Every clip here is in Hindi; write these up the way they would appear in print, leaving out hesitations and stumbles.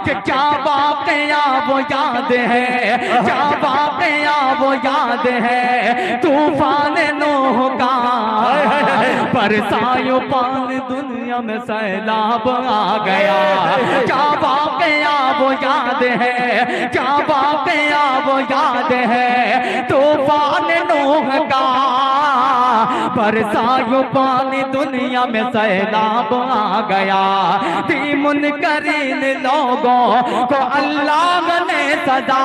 कि क्या वाकया वो याद है, क्या वाकया वो याद है तूफान नूह का। बरसायो पानी दुनिया में सैलाब आ गया। क्या वाकया वो याद है, क्या वाकया वो याद है तूफान नूह का। बरसायो पानी दुनिया में सैलाब आ गया। थी मुनकरीन लोगों को अल्लाह ने सजा,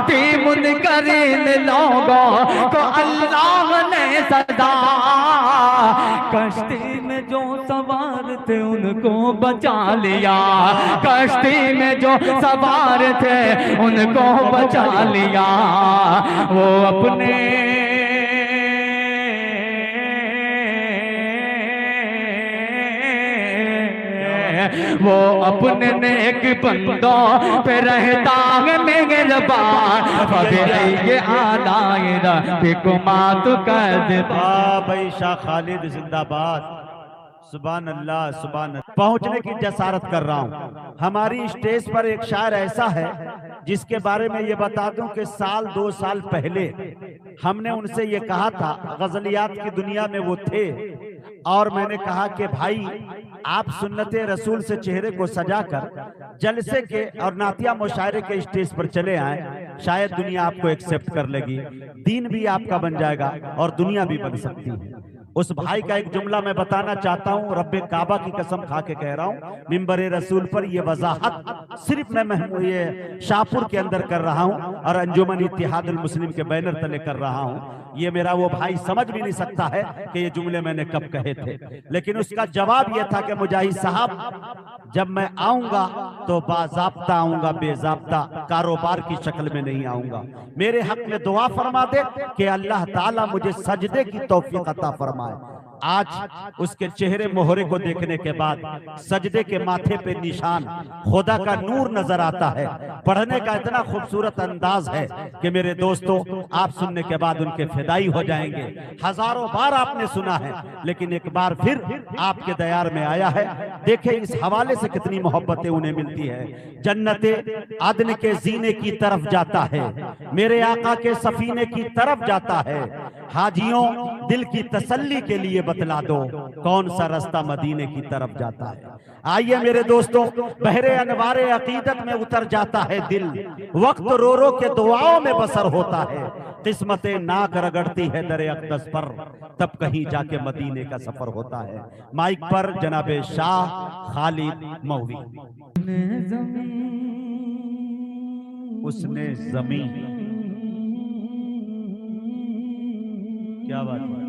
थी मुनकरीन लोगों को अल्लाह ने सजा। कश्ती में जो सवार थे उनको बचा लिया, कश्ती में जो सवार थे उनको बचा लिया। वो अपने वो अपने नेक बंदों पे रहता है मेहरबान। ये आदायरा बिकुमात कर दे। भाई शाह खालिद जिंदाबाद। सुभान अल्लाह सुभान अल्लाह। पहुंचने की जसारत कर रहा हूं। हमारी स्टेज पर एक शायर ऐसा है जिसके बारे में ये बता दूं कि साल 2 साल पहले हमने उनसे ये कहा था, गजलियात की दुनिया में वो थे, और मैंने कहा कि भाई आप सुन्नते रसूल से चेहरे को सजाकर जलसे के और नातिया मुशायरे के स्टेज पर चले आए, शायद दुनिया आपको एक्सेप्ट कर लेगी, दीन भी आपका बन जाएगा और दुनिया भी बन सकती है। उस भाई का एक जुमला मैं बताना चाहता हूँ, रब्बे काबा की कसम खा के कह रहा हूँ, मिंबरे रसूल पर ये वजाहत सिर्फ मैं ये शाहपुर के अंदर कर रहा हूँ और अंजुमन इत्तेहादुल मुस्लिम के बैनर तले कर रहा हूँ। ये मेरा वो भाई समझ भी नहीं सकता है कि ये जुमले मैंने कब कहे थे, लेकिन उसका जवाब ये था कि मुजाहिद साहब जब मैं आऊंगा तो बाज़ाब्ता आऊंगा, बेज़ाब्ता कारोबार की शक्ल में नहीं आऊंगा। मेरे हक में दुआ फरमा दे कि अल्लाह ताला मुझे सजदे की तौफीक अता फरमाए। आज उसके चेहरे मोहरे को देखने के बाद सजदे के माथे पे निशान, खुदा का नूर नजर आता है। पढ़ने का इतना खूबसूरत अंदाज है कि मेरे दोस्तों आप सुनने के बाद उनके फिदाई हो जाएंगे। हजारों बार आपने सुना है, लेकिन एक बार फिर आपके दयार में आया है। देखें इस हवाले से कितनी मोहब्बतें उन्हें मिलती है। जन्नते अदन के जीने की तरफ जाता है, मेरे आका के सफीने की तरफ जाता है। हाजियों दिल की तसल्ली के लिए बतला दो कौन सा रास्ता मदीने की तरफ जाता है। आइए मेरे दोस्तों, बहरे अनवारे अकीदत में उतर जाता है दिल, वक्त रो रो के दुआओं में बसर होता है। किस्मतें नाक रगड़ती है दरे अक़दस पर, तब कहीं जाके मदीने का सफर होता है। माइक पर जनाबे शाह खालिद मौवी। उसने ज़मीन, क्या बात है।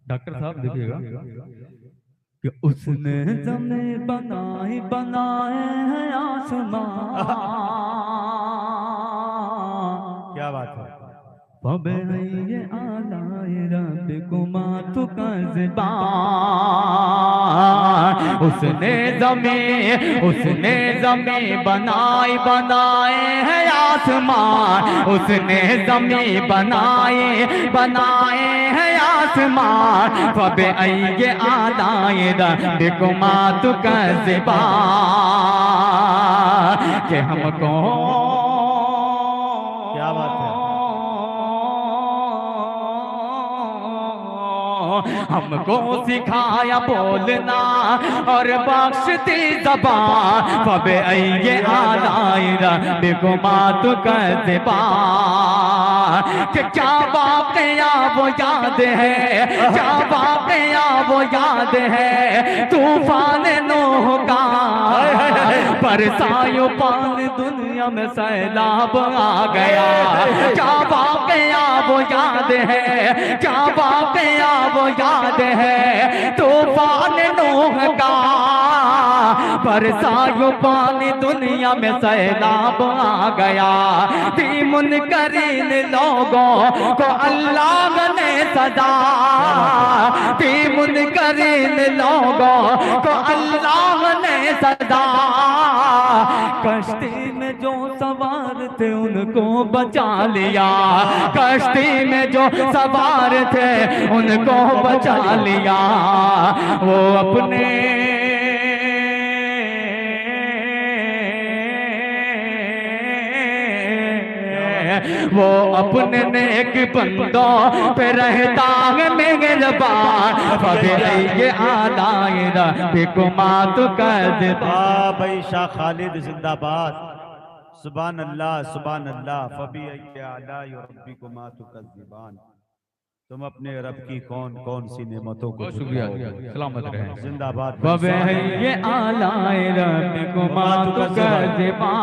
डॉक्टर साहब देखिएगा कि उसने ज़मीं बनाए बनाए हैं आसमान। क्या बात है। ये आलाए रब कुमा तु का ज़बान। उसने ज़मीं बनाए बनाए हैं आसमान। उसने ज़मीं बनाए बनाए हैं आसमान। फबे ये आलाए रब कुमा तु का ज़बान। कि हमको क्या बात है। हमको सिखाया बोलना और बख्शती ज़बान। फबे ये आलाए रब कुमा तु का ज़बान। कि क्या वाकया वो याद है, क्या वाकया वो याद है तूफान नूह का। बरसायो पानी दुनिया में सैलाब आ गया। क्या वाकया वो याद है, क्या वाकया वो याद है तूफान नूह का। बरसायो पानी दुनिया में सैलाब आ गया। थी मुनकरीन लोगों को अल्लाह ने सजा, थी मुनकरीन लोगों को अल्लाह ने सजा। कश्ती में जो सवार थे उनको बचा लिया, कश्ती में जो सवार थे उनको बचा लिया। वो अपने वो अपने नेक बंदों पे रहता है मेहरबान। ये आलायरा बिकुमात कज़्बा। भाई शाह खालिद जिंदाबाद। सुभान अल्लाह सुभान अल्लाह। फबी अला रब्बिकुमा तुकज़्ज़िबान। तुम अपने रब की कौन कौन सी नेमतों को शुक्रिया, सलामत रहे। जिंदाबाद। ये आलायरा बिकुमात कज़्ज़िबा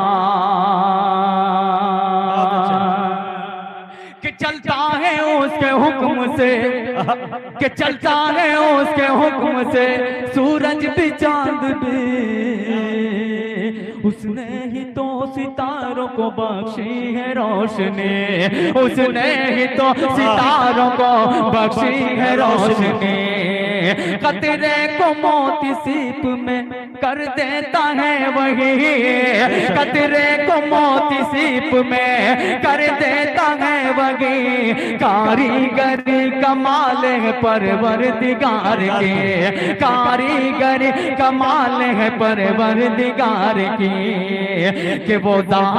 कि चलता है उसके हुक्म से, कि चलता है उसके हुक्म से सूरज भी चांद भी। उसने ही तो सितारों को बख्शी है रोशनी, उसने ही तो सितारों को बख्शी है रोशनी। कतरे को मोती सीप में कर देता है वही, कतरे को मोती सीप में कर देता है वही। कारीगरी कमाल है परवरदिगार के, कारीगरी कमाल है परवरदिगार की। कि वो ज़ात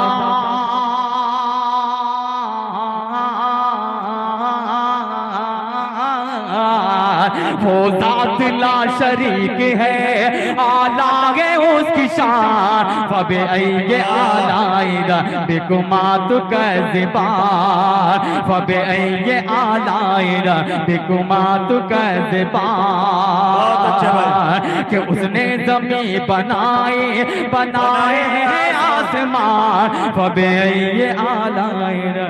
ला शरीक है, आला है उसकी शान। फबे ये आलायरा बिकुमात कज़्ज़िबा, फबे ये आलायरा बिकुमात कज़्ज़िबा। कि उसने ज़मीन बनाए बनाए हैं आसमान। फबे ये आलायरा।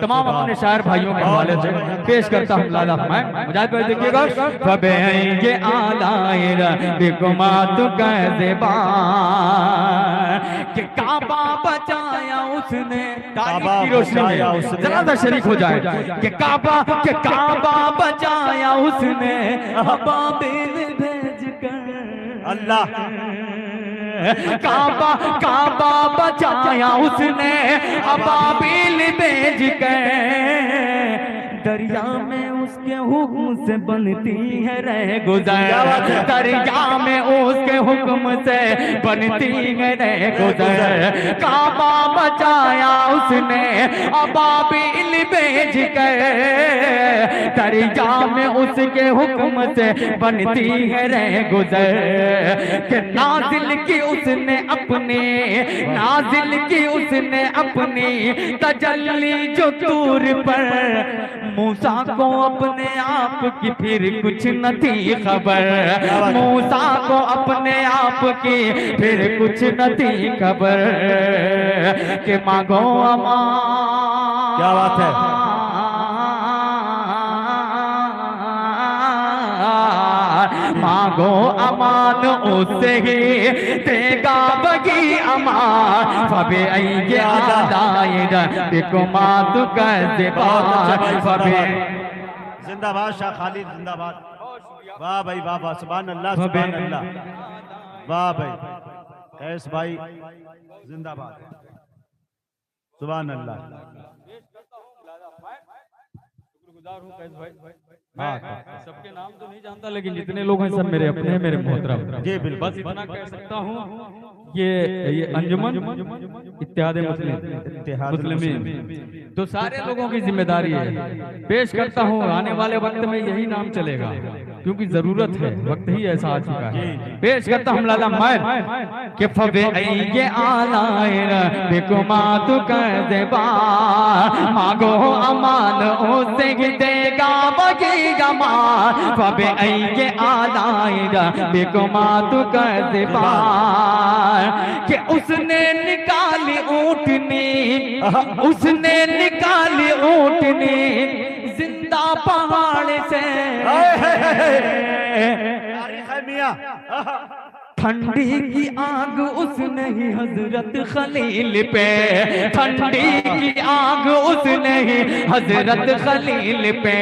तमाम अपने शायर भाइयों के हवाले से पेश करता हूँ लाला मैं मुजाहिद भाई देखिएगा। फबे ये आलायरा बिकुमात कज़्ज़िबा कि काबा बचाया उसने, तारीख की रोशनी में जरा सा शरीक हो जाए कि काबा बचाया उसने अबाबिल भेज कर। अल्लाह काबा बचाया उसने अबाबिल भेज कर। दरिया में उसके हुक्म से बनती है रह गुजर, दरिया में उसके हुक्म से बनती है रह गुजर। काबा बचाया उसने अबाबिल भेज कर, दरिया में उसके हुक्म से बनती है रह गुजर। कि नाजिल की उसने अपने, नाजिल की उसने अपनी तजल्ली जो दूर पर। मूसा को अपने आप की फिर कुछ न थी खबर, मूसा को अपने आप की फिर कुछ न थी खबर। कि मांगो अमान। क्या बात है। मांगो अमान उससे ही देगा बगी अमान। फबे ये आलायरा बिकुमात कज़्ज़िबा। फबे जिंदाबाद शाह खालिद जिंदाबाद। वाह भाई वाह वाह। सुभान अल्लाह सुभान अल्लाह। वाह भाई कैस भाई जिंदाबाद। सुभान अल्लाह। शुक्रगुजार हूँ कैस भाई। मैं सबके नाम तो नहीं जानता लेकिन जितने लोग हैं सब मेरे अपने हैं, मेरे मोहतरम। जी बिल्कुल। बस इतना कह सकता हूँ ये अंजुमन इत्तेहाद मुस्लिमीन तो सारे लोगों की जिम्मेदारी है। पेश करता हूँ आने वाले वक्त में यही नाम चलेगा क्योंकि जरूरत है, वक्त ही ऐसा आ चुका है। पेश करता हूँ लाला मैं कि फबे ये आलायरा बिकुमात कज़्ज़िबा। मांगो अमान उससे देगा बगी गमान। फबे ये आलायरा बिकुमात कज़्ज़िबा। कि उसने निकाली ऊँटनी, उसने निकाली ऊँटनी जिंदा पहाड़ से। ठंडी की आग उसने ही हजरत खलील पे, ठंडी की आग उसने ही हजरत खलील पे।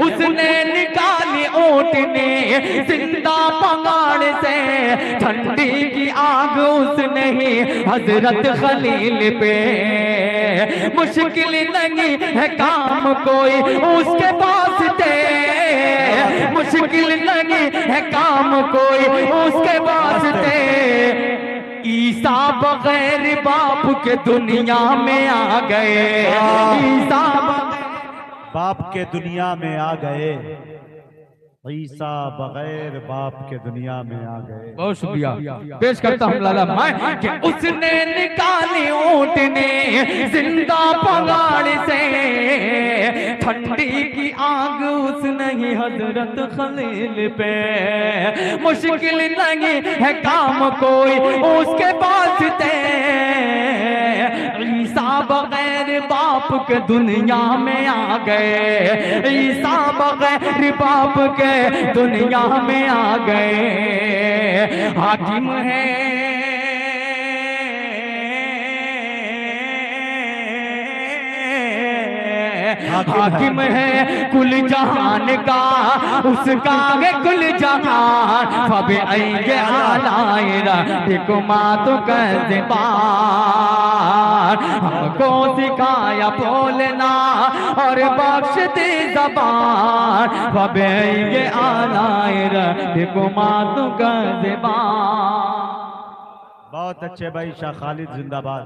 उसने निकाली ऊँटनी जिंदा पहाड़ से, ठंडी की आग उसने ही हजरत खलील पे। मुश्किल नहीं है काम कोई उसके वास्ते, मुश्किल नहीं है काम कोई उसके वास्ते। ईसा बगैर बाप के दुनिया में आ गए, ईसा बाप के दुनिया में आ गए, ईसा बगैर बाप के दुनिया में आ गए। बहुत शुक्रिया। पेश करता हूँ लाला मैं कि उसने निकाली ऊँट ने जिंदा पगाड़ से, ठंडी की आग उसने ही हजरत खलील पे, मुश्किल नहीं है काम कोई उसके पास थे, ईसा बगैर बाप के दुनिया में आ गए, ईसा बगैर बाप के दुनिया में आ गए। हाकिम है हाकिम है कुल जहान का, उसका है कुल जहान, फबे आएंगे आलायरा हिकुमा तो ज़बान, हमको सिखाया बोलना और बख्श दी ज़बान, फबे आएंगे आलायरा हिकुमा तो ज़बान। बहुत अच्छे भाई, शाह खालिद जिंदाबाद।